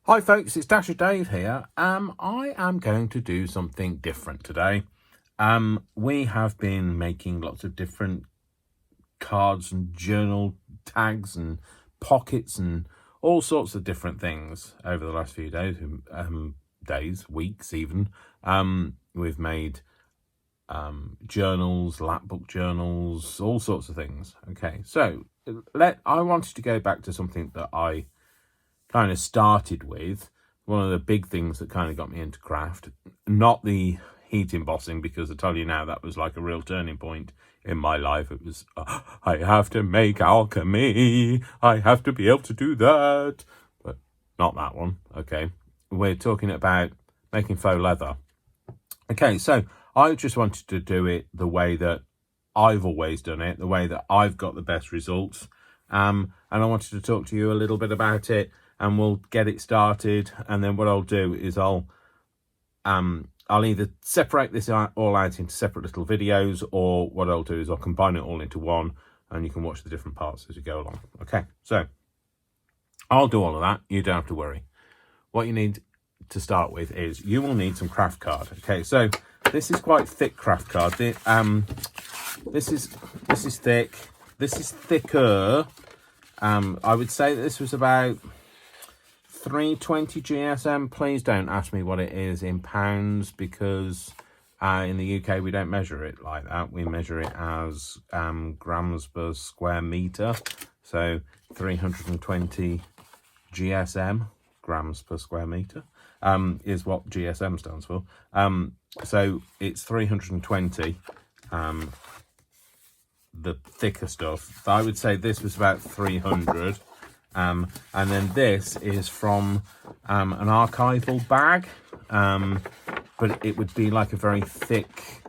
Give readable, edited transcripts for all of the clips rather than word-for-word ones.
Hi folks, it's Dasher Dave here. I am going to do something different today. We have been making lots of different cards and journal tags and pockets and all sorts of different things over the last few days, weeks even. We've made journals, lapbook journals, all sorts of things. Okay, so I wanted to go back to something that I kind of started with. One of the big things that kind of got me into craft, not the heat embossing, because I tell you now, that was like a real turning point in my life. It was, I have to make alchemy, I have to be able to do that, but not that one. Okay, we're talking about making faux leather. Okay, so I just wanted to do it the way that I've always done it, the way that I've got the best results. And I wanted to talk to you a little bit about it, and we'll get it started. And then what I'll do is I'll either separate this all out into separate little videos, or what I'll do is I'll combine it all into one, and you can watch the different parts as you go along. Okay, so I'll do all of that. You don't have to worry. What you need to start with is you will need some craft card. Okay, so this is quite thick craft card. This is thick. This is thicker. I would say that this was about 320 GSM. Please don't ask me what it is in pounds, because in the UK we don't measure it like that. We measure it as grams per square meter. So 320 GSM, grams per square meter, is what GSM stands for. So it's 320. The thicker stuff. I would say this was about 300. And then this is from an archival bag, but it would be like a very thick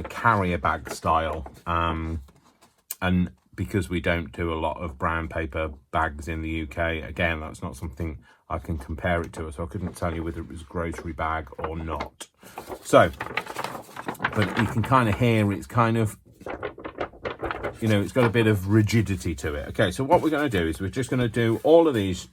carrier bag style. And because we don't do a lot of brown paper bags in the UK, again, that's not something I can compare it to, so I couldn't tell you whether it was a grocery bag or not. So, but you can kind of hear it's kind of, you know, it's got a bit of rigidity to it. Okay, so what we're going to do is we're just going to do all of these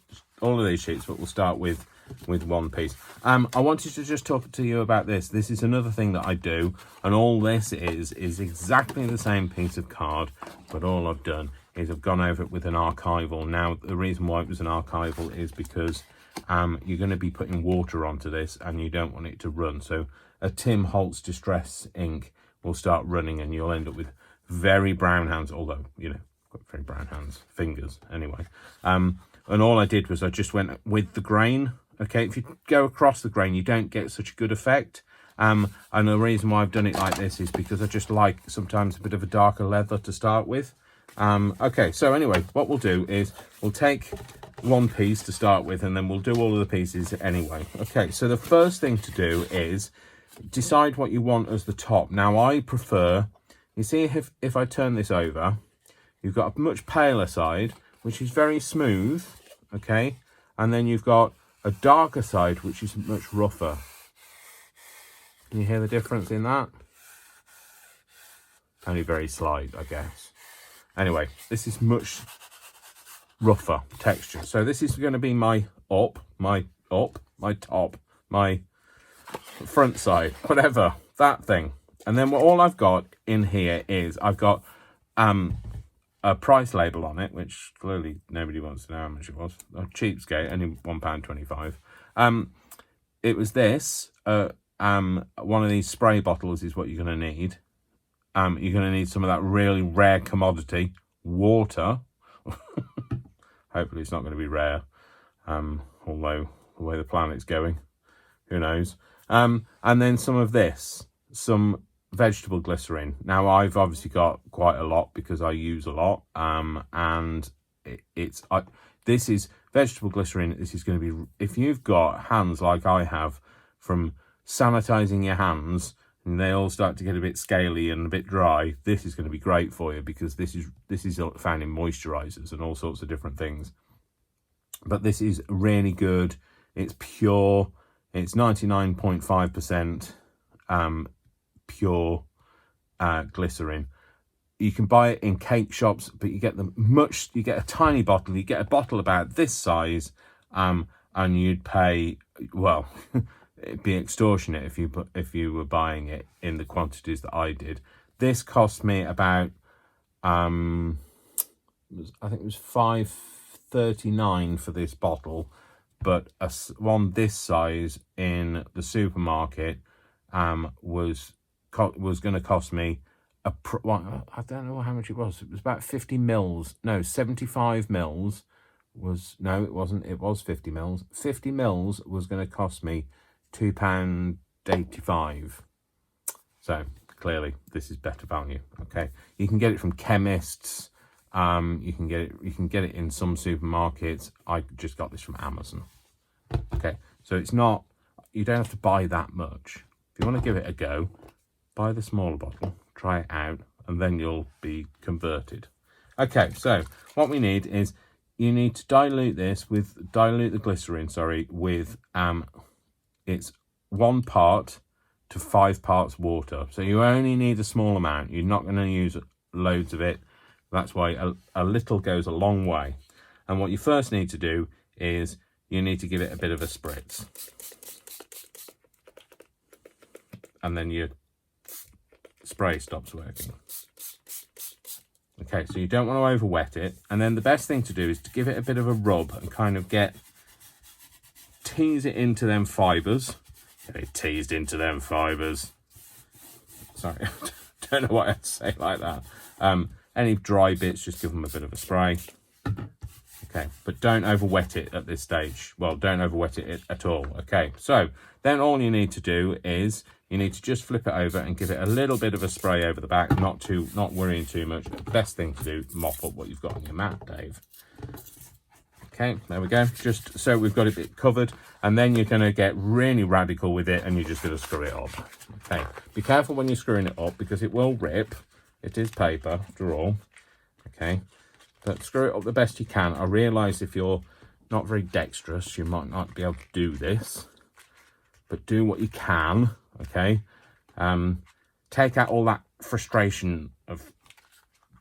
sheets, but we'll start with one piece. I wanted to just talk to you about this. This is another thing that I do, and all this is exactly the same piece of card, but all I've done is I've gone over it with an archival. Now, the reason why it was an archival is because you're going to be putting water onto this, and you don't want it to run. So a Tim Holtz Distress ink will start running, and you'll end up with very brown hands, although, you know, got very brown hands, fingers, anyway. And all I did was I just went with the grain. Okay, if you go across the grain, you don't get such a good effect. And the reason why I've done it like this is because I just like sometimes a bit of a darker leather to start with. Okay, so anyway, what we'll do is we'll take one piece to start with, and then we'll do all of the pieces anyway. Okay, so the first thing to do is decide what you want as the top. Now, I prefer, you see, if I turn this over, you've got a much paler side, which is very smooth, okay? And then you've got a darker side, which is much rougher. Can you hear the difference in that? Only very slight, I guess. Anyway, this is much rougher texture. So this is going to be my top, my front side, whatever, that thing. And then what all I've got in here is I've got a price label on it, which clearly nobody wants to know how much it was. A cheapskate, only £1.25. It was this. One of these spray bottles is what you're going to need. You're going to need some of that really rare commodity, water. Hopefully it's not going to be rare, although the way the planet's going, who knows. And then some of this, some vegetable glycerin. Now, I've obviously got quite a lot because I use a lot, and this is vegetable glycerin. This is going to be, if you've got hands like I have from sanitizing your hands and they all start to get a bit scaly and a bit dry, this is going to be great for you, because this is found in moisturizers and all sorts of different things. But this is really good. It's pure. It's 99.5% pure glycerin. You can buy it in cake shops, but you get a tiny bottle. You get a bottle about this size, and and you'd pay, well, it'd be extortionate if you were buying it in the quantities that I did. This cost me about I think it was $5.39 for this bottle, but one this size in the supermarket was going to cost me well, I don't know how much it was. It was about 50 mils. No, 75 mils was, no, it wasn't. It was 50 mils. 50 mils was going to cost me £2.85. So clearly this is better value. Okay, you can get it from chemists. You can get it in some supermarkets. I just got this from Amazon. Okay, so it's not, you don't have to buy that much. If you want to give it a go, buy the smaller bottle, try it out, and then you'll be converted. Okay, so what we need is, you need to dilute the glycerin, with it's 1 part to 5 parts water. So you only need a small amount. You're not going to use loads of it. That's why a little goes a long way. And what you first need to do is you need to give it a bit of a spritz. And then your spray stops working. Okay, so you don't want to over wet it. And then the best thing to do is to give it a bit of a rub and kind of tease it into them fibres. Get it teased into them fibres. Sorry, don't know what I'd say like that. Any dry bits, just give them a bit of a spray. Okay, but don't over wet it at this stage. Well, don't over wet it at all. Okay, so then all you need to do is you need to just flip it over and give it a little bit of a spray over the back, not worrying too much. The best thing to do, mop up what you've got on your mat, Dave. Okay, there we go. Just so we've got it covered, and then you're going to get really radical with it, and you're just going to screw it up. Okay, be careful when you're screwing it up because it will rip. It is paper, after all. Okay, but screw it up the best you can. I realise if you're not very dexterous, you might not be able to do this, but do what you can. Okay, take out all that frustration of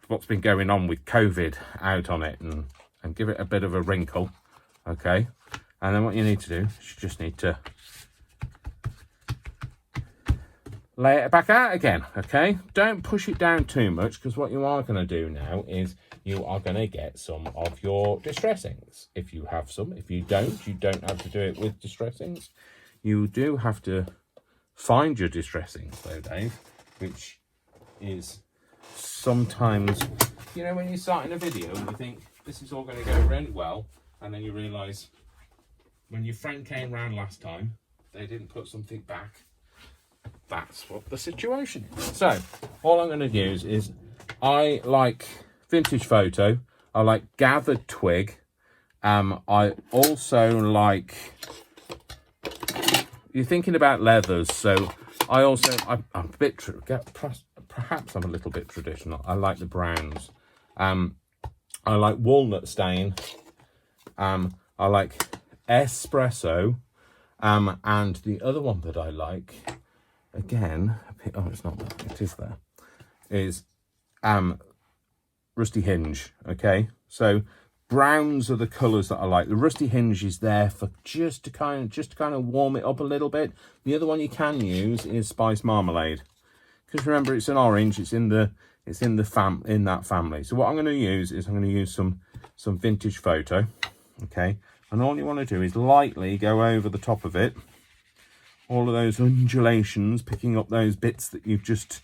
what's been going on with COVID out on it, and give it a bit of a wrinkle. Okay, and then what you need to do is you just need to lay it back out again. Okay, don't push it down too much, because what you are going to do now is you are going to get some of your distressings, if you have some. If you don't have to do it with distressings. You do have to find your distressings though, Dave, which is sometimes, you know, when you're starting a video and you think this is all going to go really well, and then you realise when your friend came round last time, they didn't put something back. That's what the situation is. So all I'm going to use is, I like vintage photo, I like gathered twig, I also like, you're thinking about leathers, so I'm a bit, perhaps I'm a little bit traditional. I like the browns. I like walnut stain. I like espresso. And the other one that I like, again, oh, it's not there, it is there, is rusty hinge. Okay, so browns are the colours that I like. The rusty hinge is there for just to kind of warm it up a little bit. The other one you can use is spice marmalade, because remember, it's an orange. It's in that family. So what I'm going to use is some vintage photo. Okay, and all you want to do is lightly go over the top of it, all of those undulations, picking up those bits that you've just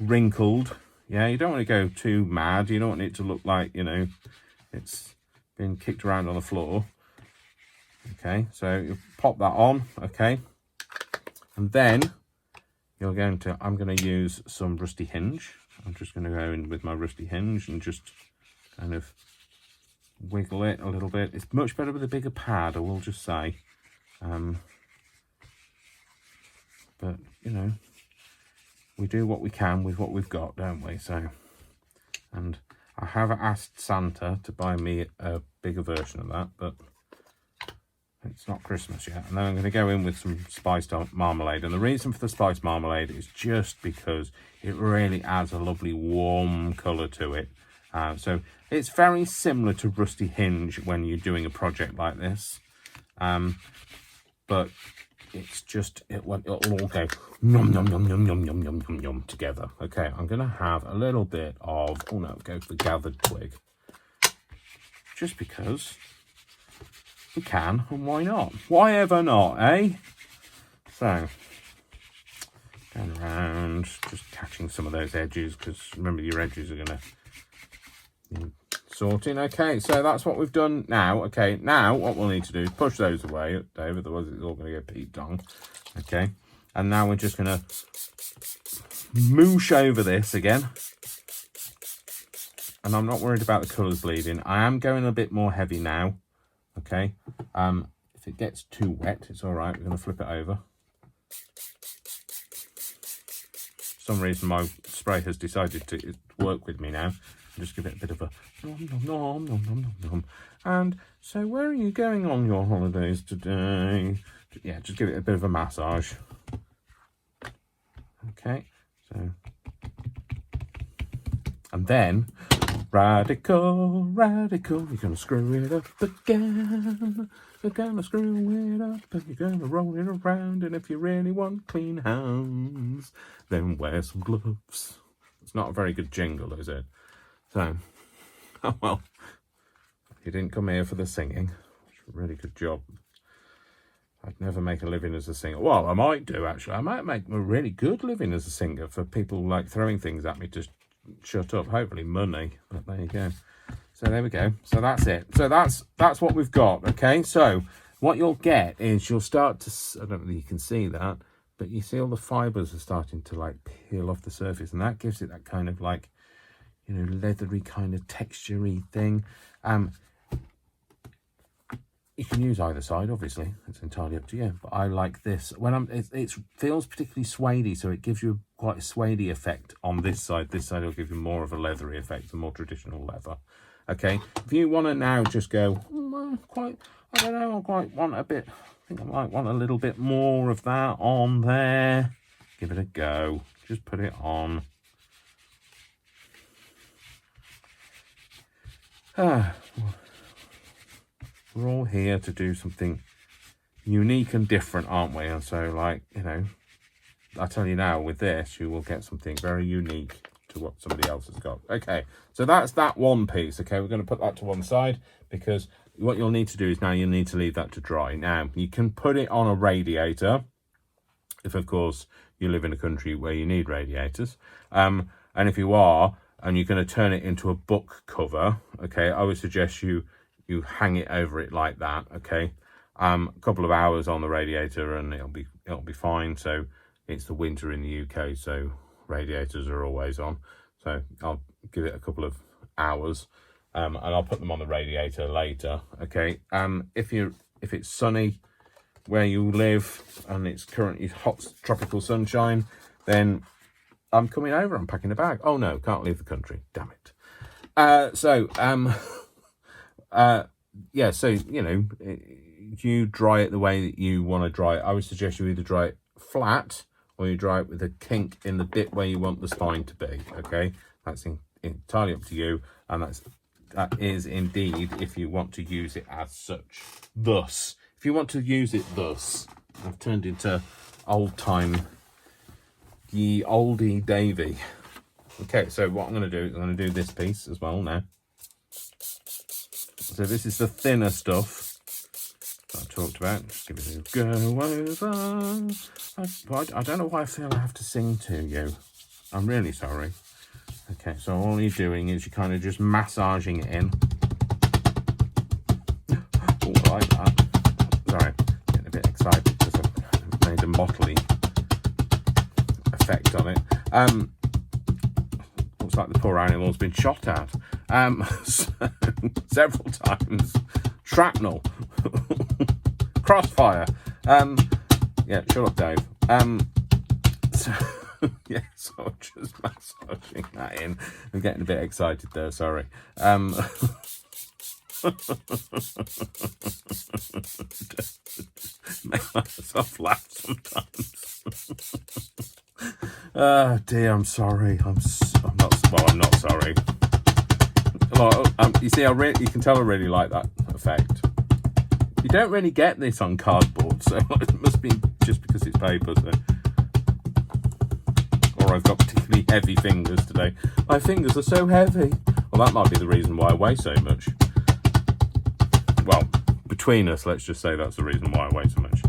wrinkled. Yeah, you don't want to go too mad. You don't want it to look like, you know, it's been kicked around on the floor. Okay, so you pop that on. Okay, and then I'm going to use some rusty hinge. I'm just going to go in with my rusty hinge and just kind of wiggle it a little bit. It's much better with a bigger pad, I will just say. But, you know, we do what we can with what we've got, don't we? So, and I have asked Santa to buy me a bigger version of that, but it's not Christmas yet. And then I'm going to go in with some spiced marmalade. And the reason for the spiced marmalade is just because it really adds a lovely warm colour to it. So it's very similar to Rusty Hinge when you're doing a project like this. But it's just, it'll all go yum, yum, yum, yum, yum, yum, yum, yum, yum together. Okay, I'm going to have a little bit of, oh no, go for the gathered twig. Just because we can, and why not? Why ever not, eh? So, going around, just catching some of those edges, because remember your edges are going to need sorting. Okay, so that's what we've done now. Okay, now what we'll need to do is push those away, Dave, otherwise it's all going to get peed on. Okay, and now we're just going to moosh over this again. And I'm not worried about the colours bleeding. I am going a bit more heavy now. Okay, if it gets too wet, it's all right. We're going to flip it over. For some reason, my spray has decided to work with me now. Just give it a bit of a nom, nom, nom, nom, nom, nom, nom. And so where are you going on your holidays today? Yeah, just give it a bit of a massage. Okay, so. And then, radical, radical, you're going to screw it up again. You're going to screw it up and you're going to roll it around. And if you really want clean hands, then wear some gloves. It's not a very good jingle, is it? So, oh well, you didn't come here for the singing. Really good job. I'd never make a living as a singer. Well, I might do, actually. I might make a really good living as a singer for people like throwing things at me to shut up. Hopefully money, but there you go. So there we go. So that's it. So that's what we've got. Okay, so what you'll get is you'll start to, I don't know if you can see that, but you see all the fibers are starting to like peel off the surface, and that gives it that kind of like, you know, leathery kind of texture-y thing. You can use either side, obviously. It's entirely up to you. But I like this. When it feels particularly suede-y, so it gives you quite a suede-y effect on this side. This side will give you more of a leathery effect, a more traditional leather. Okay. If you want to now just go, I don't know, I quite want a bit. I think I might want a little bit more of that on there. Give it a go. Just put it on. We're all here to do something unique and different, aren't we? And so, like, you know, I tell you now, with this, you will get something very unique to what somebody else has got. Okay, so that's that one piece. Okay, we're going to put that to one side, because what you'll need to do is now you'll need to leave that to dry. Now, you can put it on a radiator, if, of course, you live in a country where you need radiators. And if you are, and you're going to turn it into a book cover, okay, I would suggest you hang it over it like that. Okay, a couple of hours on the radiator and it'll be fine. So it's the winter in the UK, so radiators are always on. So I'll give it a couple of hours, and I'll put them on the radiator later. Okay, if it's sunny where you live and it's currently hot tropical sunshine, then I'm coming over. I'm packing a bag. Oh no, can't leave the country. Damn it. Yeah, so, you know, you dry it the way that you want to dry it. I would suggest you either dry it flat or you dry it with a kink in the bit where you want the spine to be. Okay, that's entirely up to you, and that is indeed if you want to use it as such. Thus, if you want to use it thus, I've turned into old time, ye oldie Davy. Okay, so what I'm going to do is I'm going to do this piece as well now. So this is the thinner stuff that I talked about. Just give it a go over. I don't know why I feel I have to sing to you. I'm really sorry. Okay, so all you're doing is you're kind of just massaging it in. Oh, I like that. Sorry, getting a bit excited because I've made a motley effect on it. Looks like the poor animal's been shot at. Several times. Shrapnel. Crossfire. Yeah, shut up, Dave. So, yeah, so I'm just massaging that in. I'm getting a bit excited there, sorry. Make myself laugh sometimes. Oh dear, I'm sorry. I'm not sorry. You see, you can tell I really like that effect. You don't really get this on cardboard, so it must be just because it's paper. So. Or I've got particularly heavy fingers today. My fingers are so heavy. Well, that might be the reason why I weigh so much. Well, between us, let's just say that's the reason why I weigh so much.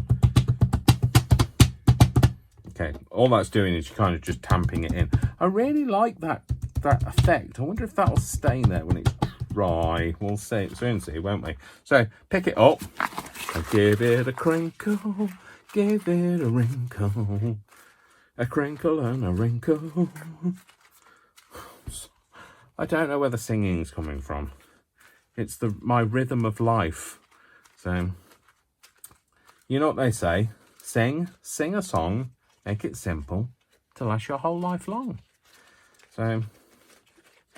Okay, all that's doing is kind of just tamping it in. I really like that effect. I wonder if that'll stay there when it's dry. We'll see, soon see, won't we? So, pick it up and give it a crinkle. Give it a wrinkle. A crinkle and a wrinkle. I don't know where the singing's coming from. It's my rhythm of life. So, you know what they say? Sing a song, make it simple to last your whole life long. So,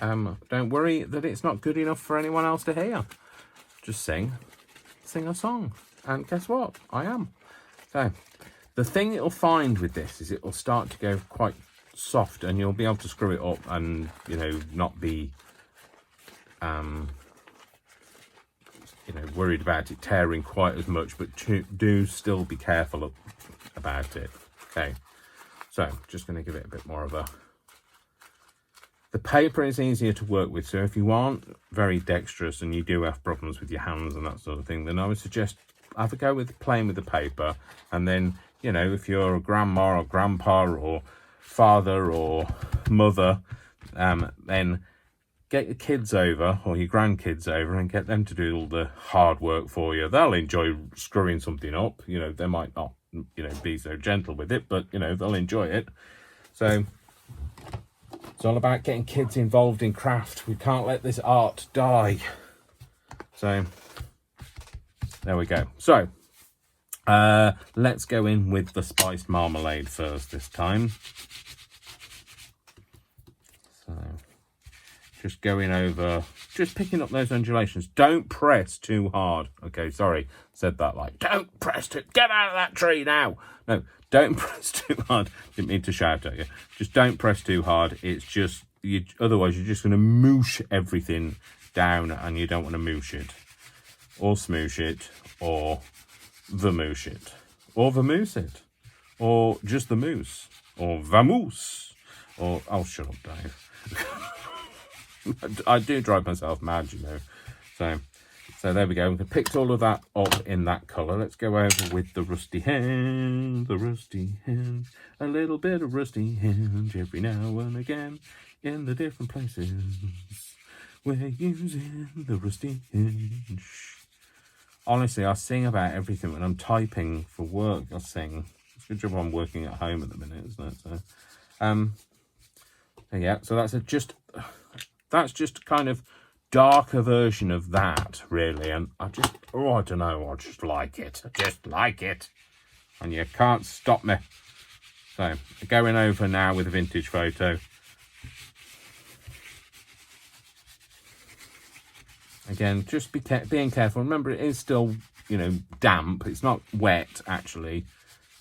don't worry that it's not good enough for anyone else to hear. Just sing a song. And guess what? I am. So, the thing it'll find with this is it will start to go quite soft, and you'll be able to screw it up and, you know, not be, worried about it tearing quite as much, but do still be careful about it. Okay, so just going to give it a bit more of a... The paper is easier to work with, so if you aren't very dexterous and you do have problems with your hands and that sort of thing, then I would suggest have a go with playing with the paper, and then, you know, if you're a grandma or grandpa or father or mother, then get your kids over or your grandkids over and get them to do all the hard work for you. They'll enjoy screwing something up. You know, they might not, you know, be so gentle with it, but, you know, they'll enjoy it. So it's all about getting kids involved in craft. We can't let this art die. So there we go. So let's go in with the spiced marmalade first this time. So just going over, just picking up those undulations. Don't press too hard. Okay, sorry, said that like, don't press too, get out of that tree now. No, don't press too hard. Didn't mean to shout at you. Just don't press too hard. It's just, otherwise you're just going to moosh everything down, and you don't want to moosh it. Or smoosh it, or vermouche it, or vermousse it, or just the mousse, or vamoose, or... Oh, shut up, Dave. I do drive myself mad, you know. So there we go. We picked all of that up in that colour. Let's go over with the rusty hand, a little bit of rusty hand every now and again in the different places. We're using the rusty hinge. Honestly, I sing about everything when I'm typing for work. I sing. It's a good job I'm working at home at the minute, isn't it? So, yeah. So that's just kind of darker version of that, really. And I don't know. I just like it. I just like it, and you can't stop me. So going over now with a vintage photo. Again, just being careful. Remember, it is still, you know, damp. It's not wet, actually.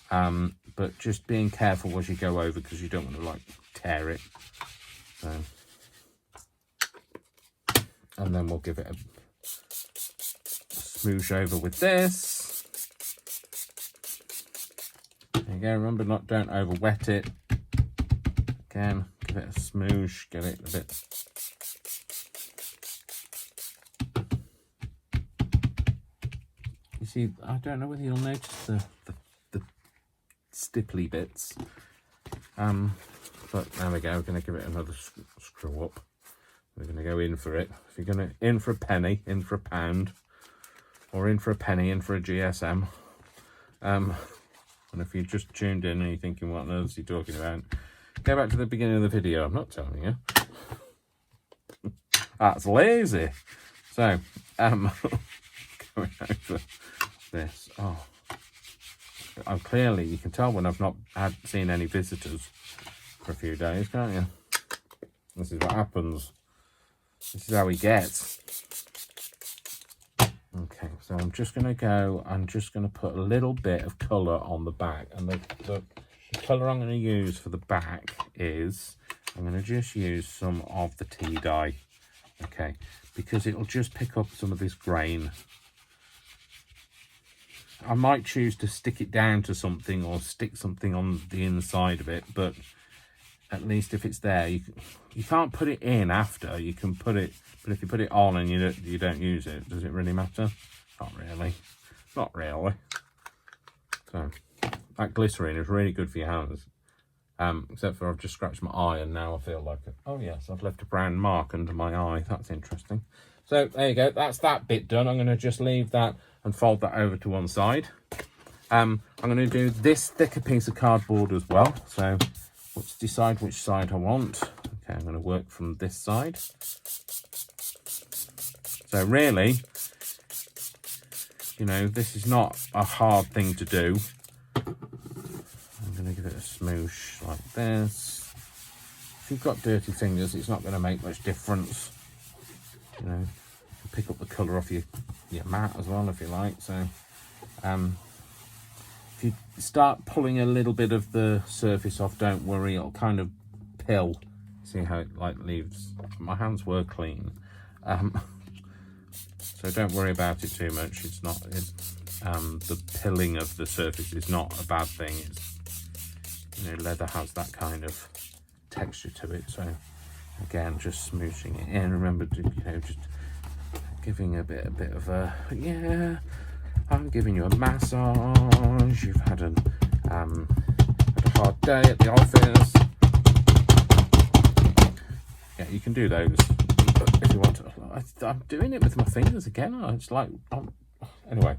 But just being careful as you go over, because you don't want to, like, tear it. So, and then we'll give it a smoosh over with this. There you go. Remember, don't over wet it. Again, give it a smoosh. Get it a bit... You see, I don't know whether you'll notice the stipply bits. But there we go. We're going to give it another screw up. We're going to go in for it. If you're going to in for a penny, in for a pound, or in for a penny, in for a GSM. And if you just tuned in and you're thinking, what on earth is he talking about? Go back to the beginning of the video. I'm not telling you. That's lazy. So, going over this. Oh, I'm clearly, you can tell when I've not seen any visitors for a few days, can't you? This is what happens. This is how he gets. Okay, so I'm just going to put a little bit of colour on the back. And the colour I'm going to use for the back is, I'm going to just use some of the tea dye. okay, because it'll just pick up some of this grain. I might choose to stick it down to something or stick something on the inside of it, but at least if it's there, you can't put it in after. You can put it, but if you put it on and you don't use it, does it really matter? Not really. Not really. So that glycerin is really good for your hands. Except for I've just scratched my eye and now I feel like, oh yes, I've left a brown mark under my eye. That's interesting. So there you go. That's that bit done. I'm going to just leave that and fold that over to one side. I'm going to do this thicker piece of cardboard as well. So let's decide which side I want. Okay, I'm going to work from this side. So really, you know, this is not a hard thing to do. I'm going to give it a smoosh like this. If you've got dirty fingers, it's not going to make much difference. You know, you can pick up the colour off your mat as well if you like. So if you start pulling a little bit of the surface off, don't worry, it'll kind of pill. See how it like leaves. My hands were clean. So don't worry about it too much. It's not, the pilling of the surface is not a bad thing. It's, you know, leather has that kind of texture to it. So again, just smooshing it in. Remember to, you know, just giving a bit of a, yeah, I'm giving you a massage. You've had a hard day at the office. Yeah, you can do those. If you want to, I'm doing it with my fingers again. It's like, anyway.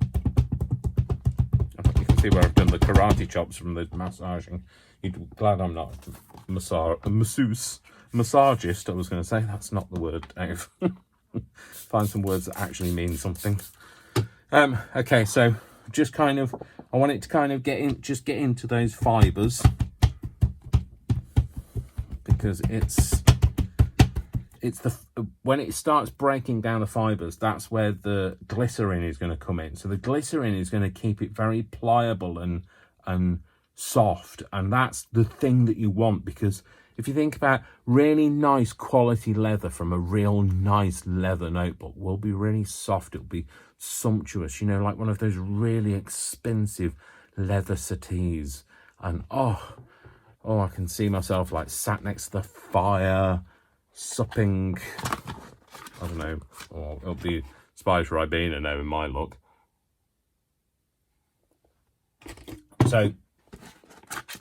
You can see where I've done the karate chops from the massaging. You're glad I'm not a masseuse, massagist. I was going to say that's not the word, Dave. Find some words that actually mean something. Okay, so just kind of, I want it to kind of get into those fibres because it's when it starts breaking down the fibres, that's where the glycerin is going to come in. So the glycerin is going to keep it very pliable and soft, and that's the thing that you want, because if you think about really nice quality leather from a real nice leather notebook will be really soft, it'll be sumptuous, you know, like one of those really expensive leather settees. And oh, I can see myself like sat next to the fire, supping, I don't know, or it'll be Spice Ribena now in my look. So,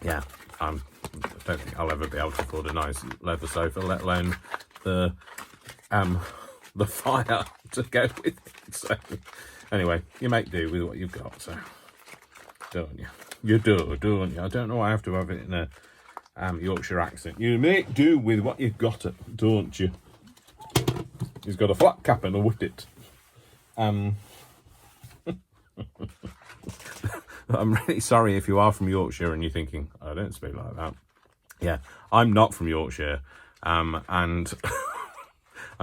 yeah, I don't think I'll ever be able to afford a nice leather sofa, let alone the fire to go with it. So, anyway, you make do with what you've got, so, don't you? You do, don't you? I don't know why I have to have it in a Yorkshire accent. You make do with what you've got, don't you? He's got a flat cap and a whippet. I'm really sorry if you are from Yorkshire and you're thinking, I don't speak like that. Yeah, I'm not from Yorkshire, and I'm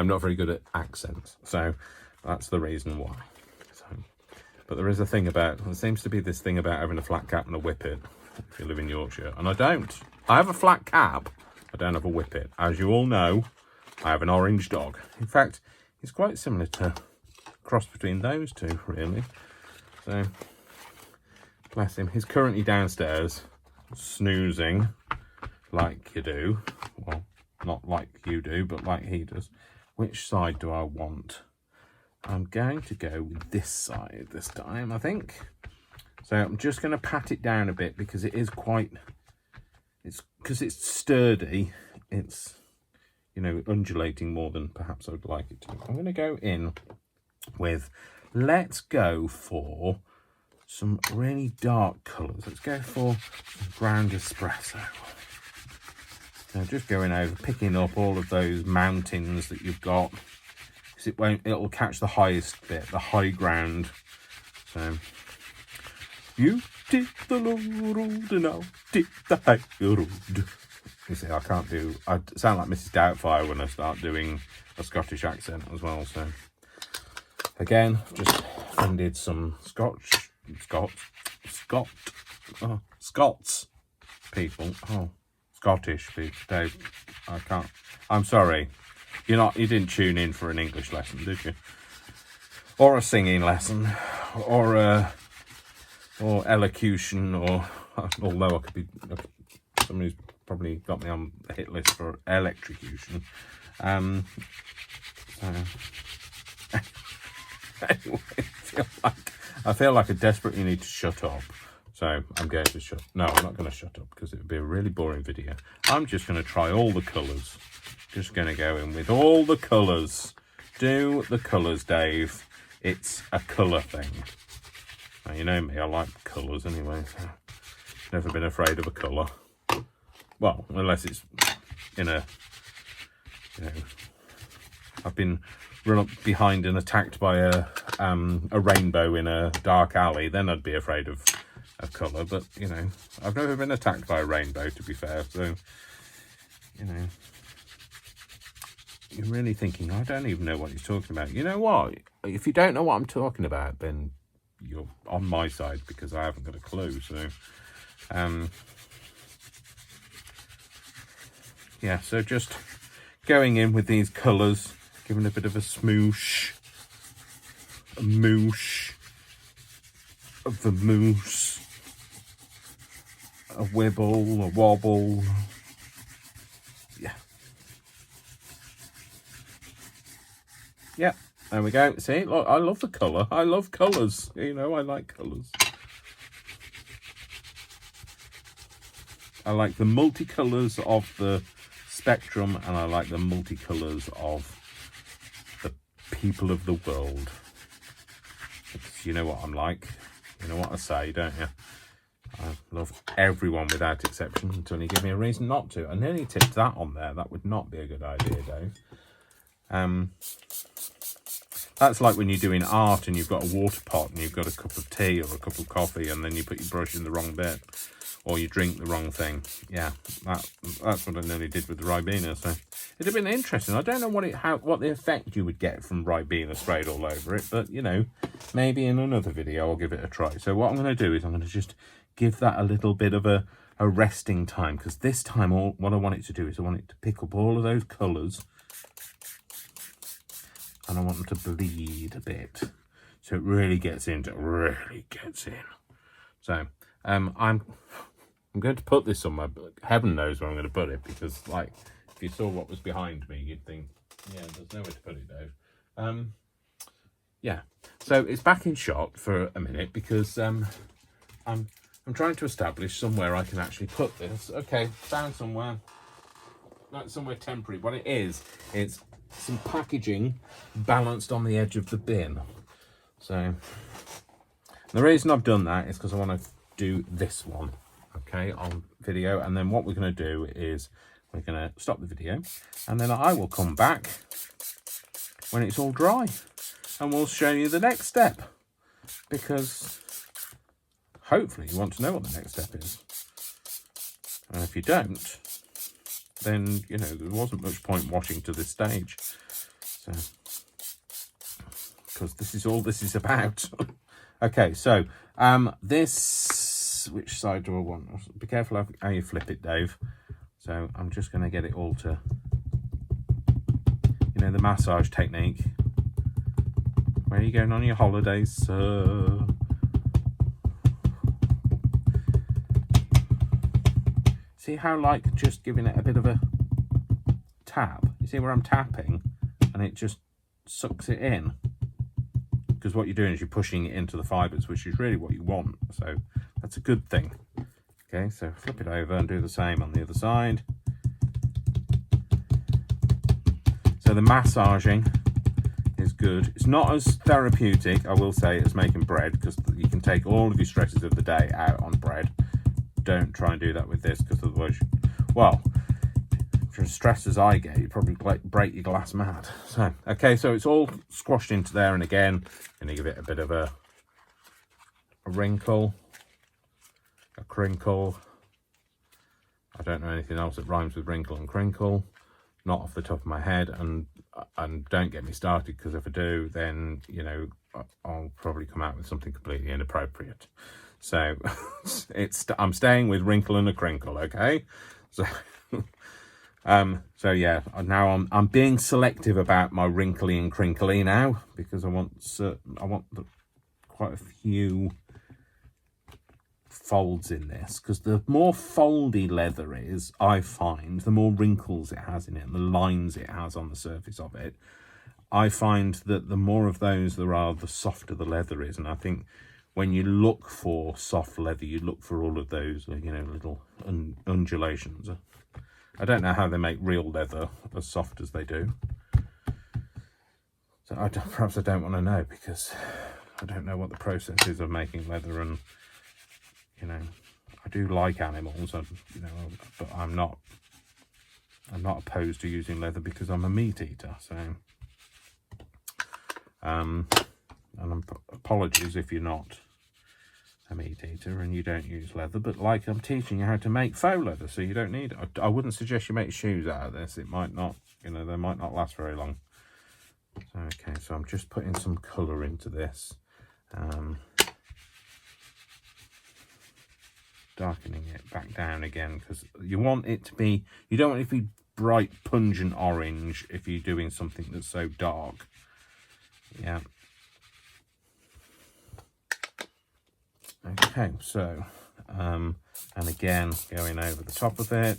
not very good at accents, so that's the reason why. So, but there is a thing about, there seems to be this thing about having a flat cap and a whippet if you live in Yorkshire, and I don't. I have a flat cap, I don't have a whippet. As you all know, I have an orange dog. In fact, he's quite similar to a cross between those two, really. So, bless him. He's currently downstairs, snoozing, like you do. Well, not like you do, but like he does. Which side do I want? I'm going to go with this side this time, I think. So I'm just going to pat it down a bit because it is quite, because it's sturdy. It's, you know, undulating more than perhaps I would like it to. I'm going to go in with, let's go for some really dark colours. Let's go for some ground espresso. So just going over, picking up all of those mountains that you've got, because it'll catch the highest bit, the high ground. So, you did the low road and I'll did the high road. You see, I sound like Mrs. Doubtfire when I start doing a Scottish accent as well. So, again, just funded some Scots people. Oh, Scottish people. Dave, I'm sorry. You didn't tune in for an English lesson, did you? Or a singing lesson, or elocution, or although I could be somebody's probably got me on the hit list for electrocution. Anyway, I feel like I desperately need to shut up. So I'm going to shut. No, I'm not going to shut up because it would be a really boring video. I'm just going to try all the colours. Just going to go in with all the colours. Do the colours, Dave. It's a colour thing. Now, you know me, I like colours anyway. So never been afraid of a colour. Well, unless it's in a, I've been run up behind and attacked by a rainbow in a dark alley. Then I'd be afraid of colour. But I've never been attacked by a rainbow, to be fair. So you're really thinking, I don't even know what he's talking about. You know what? If you don't know what I'm talking about, then you're on my side because I haven't got a clue. So, yeah, so just going in with these colours, giving a bit of a smoosh, a moosh, a vamoose, a wibble, a wobble. Yeah. Yeah, there we go. See, look, I love the colour. I love colours. I like colours. I like the multicolours of the spectrum, and I like the multicolours of the people of the world. Because you know what I'm like. You know what I say, don't you? I love everyone without exception until you give me a reason not to. I nearly tipped that on there. That would not be a good idea, Dave. That's like when you're doing art and you've got a water pot and you've got a cup of tea or a cup of coffee, and then you put your brush in the wrong bit, or you drink the wrong thing. Yeah, that's what I nearly did with the Ribena. So it'd have been interesting. I don't know what the effect you would get from Ribena sprayed all over it, but maybe in another video I'll give it a try. So what I'm going to do is I'm going to just give that a little bit of a resting time, because this time what I want it to do is I want it to pick up all of those colours. And I want them to bleed a bit, so it really gets in. So I'm going to put this somewhere, but heaven knows where I'm going to put it, because if you saw what was behind me, you'd think, yeah, there's nowhere to put it, Dave. Yeah. So it's back in shot for a minute because I'm trying to establish somewhere I can actually put this. Okay, found somewhere. That's somewhere temporary. What it is, it's some packaging balanced on the edge of the bin. So the reason I've done that is because I want to do this one, okay, on video. And then what we're going to do is we're going to stop the video, and then I will come back when it's all dry and we'll show you the next step, because hopefully you want to know what the next step is. And if you don't, then there wasn't much point watching to this stage, so because this is all this is about. Okay, so this, which side do I want? Be careful how you flip it, Dave. So I'm just going to get it all to the massage technique. Where are you going on your holidays, sir? See how just giving it a bit of a tap? You see where I'm tapping and it just sucks it in? Because what you're doing is you're pushing it into the fibres, which is really what you want. So that's a good thing. Okay, so flip it over and do the same on the other side. So the massaging is good. It's not as therapeutic, I will say, as making bread, because you can take all of your stresses of the day out on bread. Don't try and do that with this, because otherwise, well, for as stressed as I get, you probably break your glass mad. So, okay, so it's all squashed into there, and again, going to give it a bit of a wrinkle, a crinkle. I don't know anything else that rhymes with wrinkle and crinkle, not off the top of my head, and don't get me started, because if I do, then I'll probably come out with something completely inappropriate. So I'm staying with wrinkle and a crinkle, okay? So So yeah, now I'm being selective about my wrinkly and crinkly now, because I want quite a few folds in this, because the more foldy leather is, I find, the more wrinkles it has in it and the lines it has on the surface of it. I find that the more of those there are, the softer the leather is. And I think when you look for soft leather, you look for all of those, you know, little undulations. I don't know how they make real leather as soft as they do. So perhaps I don't want to know, because I don't know what the process is of making leather. And, you know, I do like animals, you know, but I'm not opposed to using leather because I'm a meat eater. So, and apologies if you're not a meat eater and you don't use leather, but like, I'm teaching you how to make faux leather, so you don't need it. I wouldn't suggest you make shoes out of this. It might not, you know, they might not last very long. So, okay, so I'm just putting some colour into this, darkening it back down again, because you want it to be, you don't want it to be bright pungent orange if you're doing something that's so dark. Yeah. Okay, so and again, going over the top of it.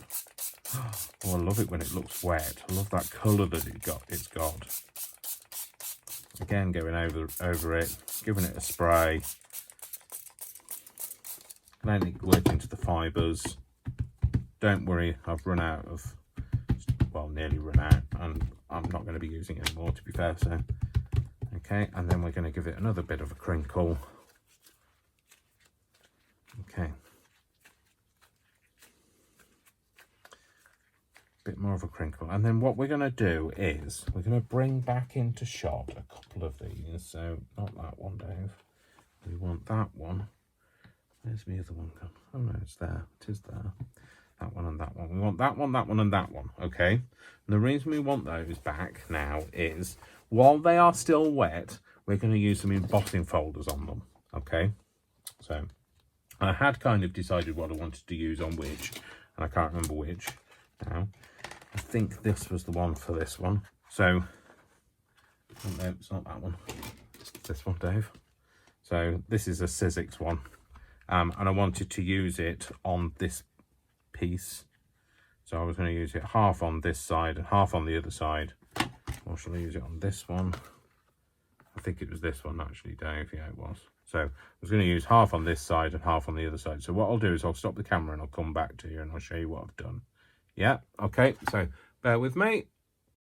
Oh, I love it when it looks wet. I love that colour that it's got. Again, going over it, giving it a spray, letting it glide into the fibres. Don't worry, I've run out of, well, nearly run out, and I'm not going to be using it anymore, to be fair. So, okay, and then we're going to give it another bit of a crinkle. Okay, bit more of a crinkle, and then what we're going to do is we're going to bring back into shot a couple of these. So not that one, Dave. We want that one. Where's the other one gone? Oh no, it's there. It is there. That one and that one. We want that one, that one, and that one. Okay. And the reason we want those back now is, while they are still wet, we're going to use some embossing folders on them. Okay. So I had kind of decided what I wanted to use on which, and I can't remember which now. I think this was the one for this one. So, oh no, it's not that one. It's this one, Dave. So this is a Sizzix one. And I wanted to use it on this piece. So I was going to use it half on this side and half on the other side. Or shall I use it on this one? I think it was this one actually, Dave. Yeah, it was. So I was going to use half on this side and half on the other side. So what I'll do is I'll stop the camera and I'll come back to you and I'll show you what I've done. Yeah, okay, so bear with me.